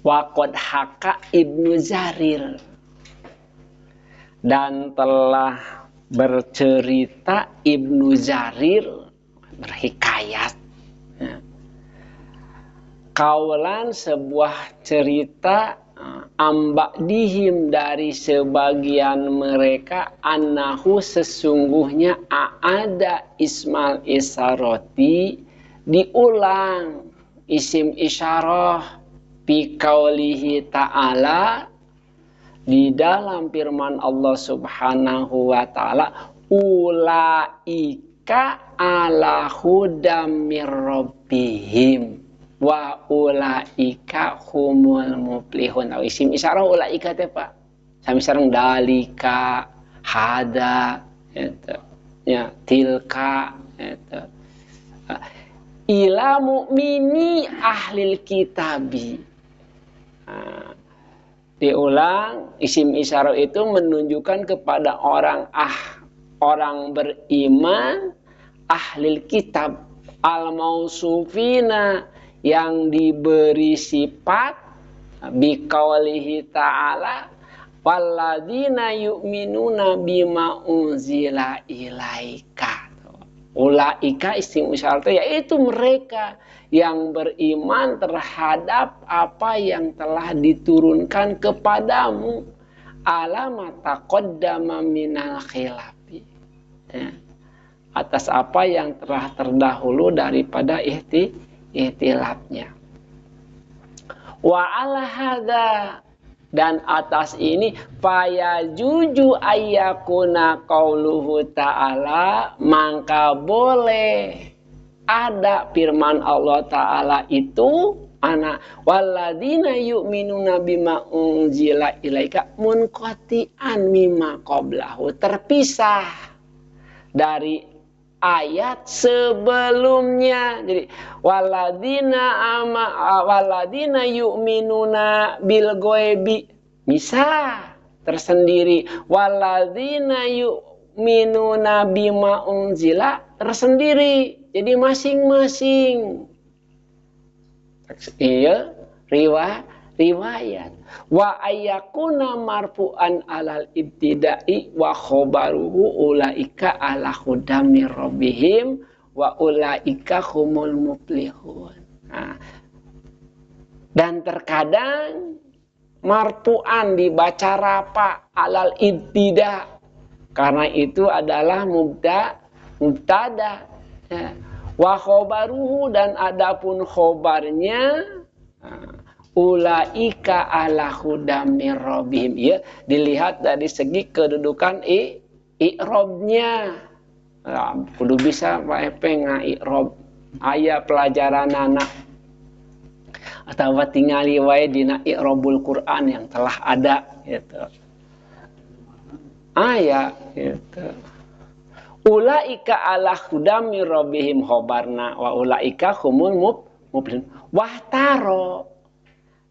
Waqad haka Ibnu Jarir, dan telah bercerita Ibnu Jarir, berhikayat, kaulan sebuah cerita, amba'dihim dari sebagian mereka, annahu sesungguhnya ada ismal isaroti, diulang isim isyarah fi qaulihi ta'ala, di dalam firman Allah Subhanahu wa ta'ala, ulaika ala hudam mir rabbihim wa ulaika humul muflihun. Isim isyarah ulaika teh Pak. Sami sareng dalika, hada, eta. Ya, tilka, eta. Ila mu'mini ahlil kitabi. Diulang, isim isyarah itu menunjukkan kepada orang beriman, ahlil kitab, al-mausufina, yang diberi sifat, biqaulihi ta'ala, walladzina yu'minuna bima unzila ilaika. Ulaika isim isyarah yaitu mereka yang beriman terhadap apa yang telah diturunkan kepadamu, alama taqaddama minal khilafi, ya, atas apa yang telah terdahulu daripada ihtilafnya. Wa ala hadza, dan atas ini, fayajuju ayyakuna qauluhu ta'ala, maka boleh ada firman Allah Ta'ala itu, walladzina yu'minuna bima unzila ilaika munqati'an mimma qablahu, terpisah dari ayat sebelumnya. Jadi walladzina yu'minuna bil ghaibi bisa tersendiri, walladzina yu'minuna bima unzila tersendiri. Jadi masing-masing. Iya, riwayat. Wa ayyakuna marfu'an alal ibtida'i wa khobaruhu ulaika ala hudamir rabbihim wa ulaika humul muflihun. Nah, dan terkadang marfu'an dibaca rafa alal ibtida, karena itu adalah mubtada. Ya. Wa khobaruhu, dan adapun khobarnya, ulaika ala hudamir rabbihim, ya, dilihat dari segi kedudukan i'robnya. Nah, kudu bisa Pak Epe ngai'rob aya pelajaran anak atau tingali wae dina i'robul Quran yang telah ada gitu. Aya gitu. Ulaika ala hudamir rabbihim khobarna wa ulaika humul muflihun. Wahtaro,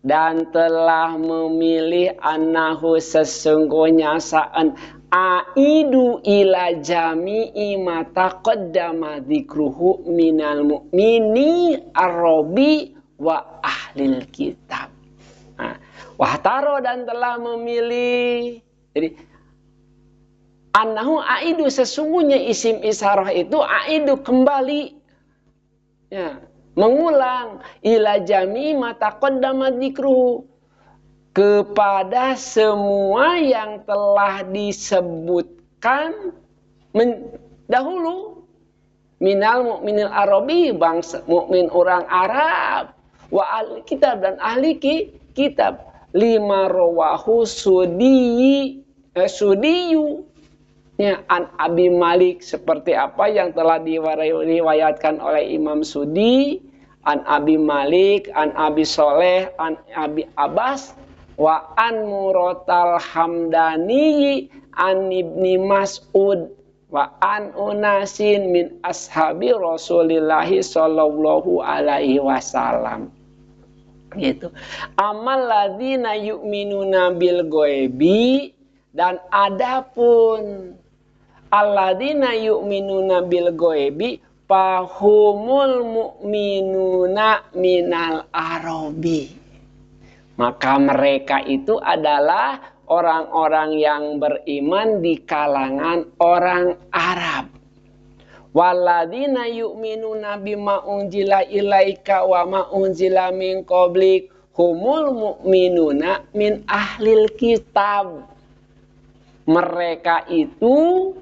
dan telah memilih annahu sesungguhnya sa'an aidu ila jami'i ma taqaddama dzikruhu minal mu'mini ar-rabi wa ahlil kitab. Nah, wahtaro, dan telah memilih, jadi annahu aidu, sesungguhnya isim isyarah itu aidu kembali, ya, mengulang, ila jami ma taqaddama dzikruhu, kepada semua yang telah disebutkan dahulu, minal mu'minil arabi, bangsa mukmin orang Arab, wa ahli kitab, dan ahli kitab, lima rawahu sudiyu, ya, an Abi Malik, seperti apa yang telah diriwayatkan oleh Imam Sudi, an Abi Malik, an Abi Soleh, an Abi Abbas, wa an Muratal Hamdani, an Ibni Mas'ud, wa an unasin min ashabi Rasulillahi sallallahu alaihi wasallam. Gitu. Amal ladzina yu'minuna bil ghaibi, dan adapun alladzina yu'minuna bil ghaibi fahumul mu'minuna minal arabi Maka mereka itu adalah orang-orang yang beriman di kalangan orang Arab. Walladzina yu'minuna bima unzila ilaika wa ma unzila min qablik humul mu'minuna min ahlil kitab. Mereka itu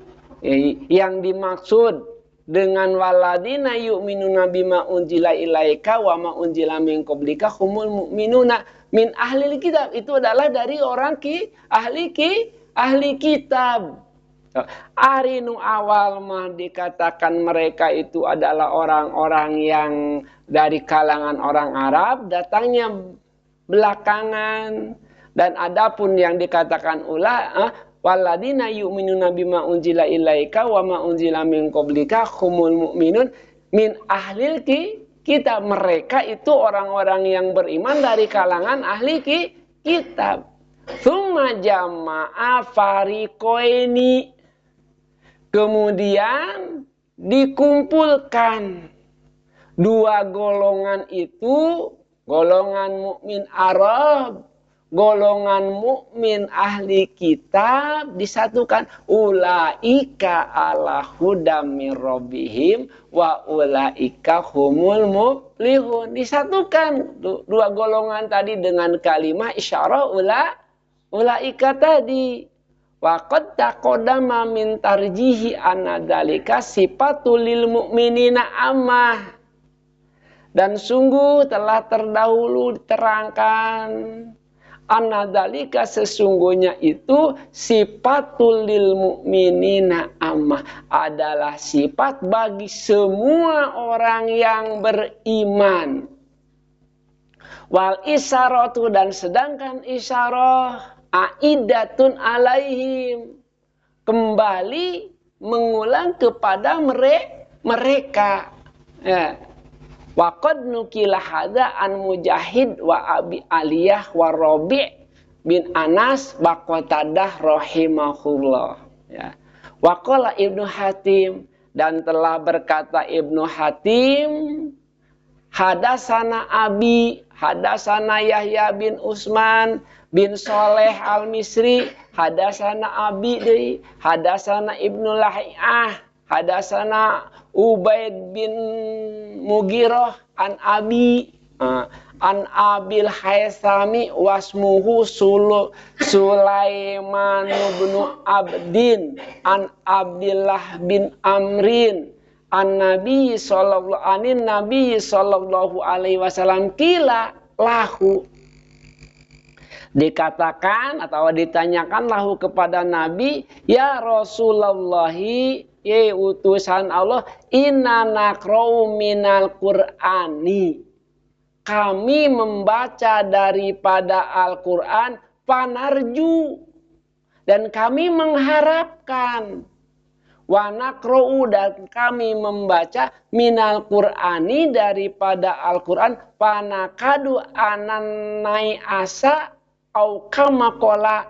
yang dimaksud dengan walladzina yu'minuna bima unzila ilaika wa ma unzila min qablika humul mu'minuna min ahlil kitab. Itu adalah dari orang ahli kitab. Arinu awal mah dikatakan mereka itu adalah orang-orang yang dari kalangan orang Arab, datangnya belakangan. Dan adapun yang dikatakan walladzina yu'minuna bima unzila ilaika wa ma unzila min qablika humul mu'minun min ahlil kitab. Mereka itu orang-orang yang beriman dari kalangan ahli kitab. Tsumma jama'a fariqaini. Kemudian dikumpulkan dua golongan itu, golongan mukmin Arab, golongan mukmin ahli kitab, disatukan. Ulaika ala hudam min rabbihim wa ulaika humul muflihun. Disatukan dua golongan tadi dengan kalimat isyarah ulaika tadi. Wa qad taqaddama min tarjihi anna dzalika sifatul lil mu'minina ammah. Dan sungguh telah terdahulu diterangkan anna dzalika sesungguhnya itu sifatul lil mu'minina ammah, adalah sifat bagi semua orang yang beriman. Wal isyaratu, dan sedangkan isyarah aidatun alaihim, kembali mengulang kepada mereka. Ya. Wa qad nukila hadza an Mujahid wa Abi Aliyah wa Rabi' bin Anas Baqatadah rahimahullah. Ya. Wa qala Ibnu Hatim, dan telah berkata Ibnu Hatim, hadasana Abi, hadasana Yahya bin Utsman bin Soleh al-Misri, hadasana Abi deui, hadasana Ibnu Lahiyah, hadasana Ubaid bin Mughirah an Abi an Abil Haisami wasmuhu Sulaiman bin Abdin an Abdillah bin Amrin an Nabi sallallahu alaihi wasallam kila lahu. Dikatakan atau ditanyakan lahu kepada Nabi, ya Rasulullahi, ya utusan Allah, inna naqra'u minal Qur'ani, kami membaca daripada Al-Quran, panarju, dan kami mengharapkan, wa naqra'u, dan kami membaca minal Qur'ani, daripada Al-Quran, panakadu ananai asa au kama kola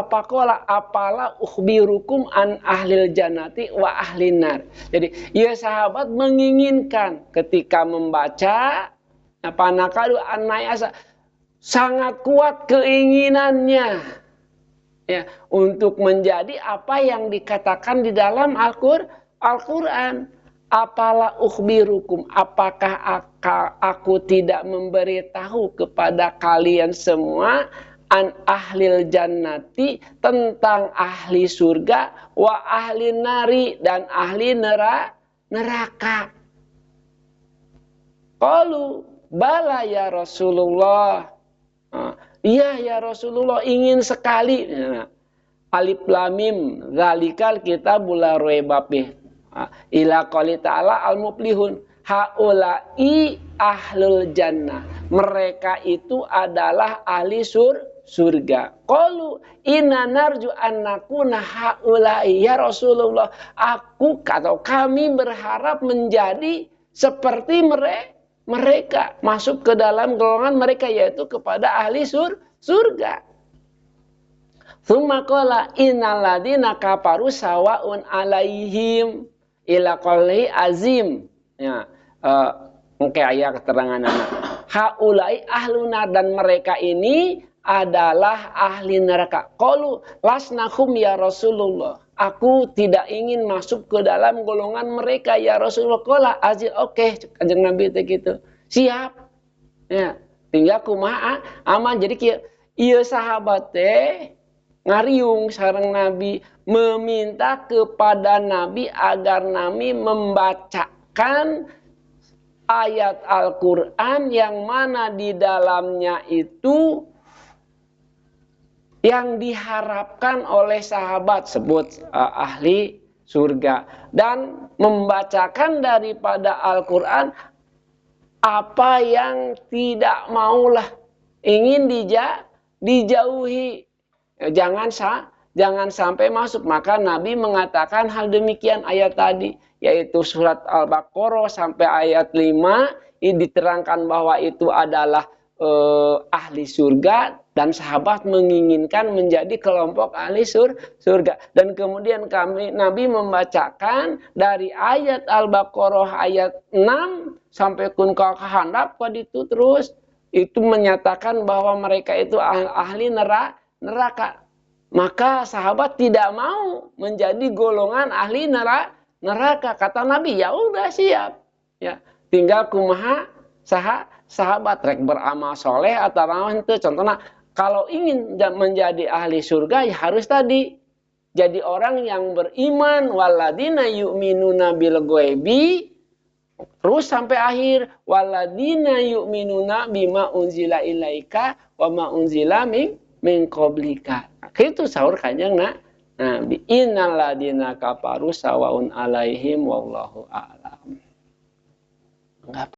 pakola apala ukhbirukum an ahlil jannati wa ahlin nar. Jadi ya sahabat menginginkan ketika membaca panakadu anayasa, sangat kuat keinginannya ya untuk menjadi apa yang dikatakan di dalam Al-Quran. Apala ukhbirukum, apakah aku tidak memberitahu kepada kalian semua an ahlil jannati, tentang ahli surga, wa ahli nari, dan ahli neraka. Qalu bala ya Rasulullah, iya ya Rasulullah, ingin sekali. Alif lam mim zalikal kitabul la raiba fih ila qouli ta'ala al-muflihun haula'i ahlul jannah, mereka itu adalah ahli surga. Qalu inna narju an nakuna haula'i ya Rasulullah, aku atau kami berharap menjadi seperti mereka, masuk ke dalam golongan mereka, yaitu kepada ahli surga. Tsumma qala innal ladzina kafaru sawa'un 'alaihim ila qouli azim. Ya, mungkin ayat keterangan anak. haulai ahluna, dan mereka ini adalah ahli neraka. Qalu lasnahum ya Rasulullah. Aku tidak ingin masuk ke dalam golongan mereka ya Rasulullah. Qala azil, oke, Kanjeng Nabi teh gitu. Siap. Ya, tinggal kumaha aman. Jadi kieu ieu sahabat teh ngariung sareng Nabi, meminta kepada Nabi agar Nabi membacakan ayat Al-Quran yang mana di dalamnya itu yang diharapkan oleh sahabat sebut ahli surga, dan membacakan daripada Al-Quran apa yang tidak maulah, ingin dijauhi, jangan sampai masuk. Maka Nabi mengatakan hal demikian ayat tadi, yaitu surat Al-Baqarah sampai ayat 5 ini diterangkan bahwa itu adalah ahli surga, dan sahabat menginginkan menjadi kelompok ahli surga. Dan kemudian Nabi membacakan dari ayat Al-Baqarah ayat 6 sampai kun kahandap itu terus itu menyatakan bahwa mereka itu ahli neraka. Maka sahabat tidak mau menjadi golongan ahli neraka. Kata Nabi, ya udah siap. Ya, tinggal kumaha sahabat rek beramal soleh atau itu. Contohnya kalau ingin menjadi ahli surga ya harus tadi jadi orang yang beriman, waladina yu'minuna bil ghaibi, terus sampai akhir, waladina yu'minuna bima unzila ilaika wa ma unzila min qablika. Itu sahur Kanjeng Nabi, innal ladina kafaru sawaun alaihim wallahu a'lam.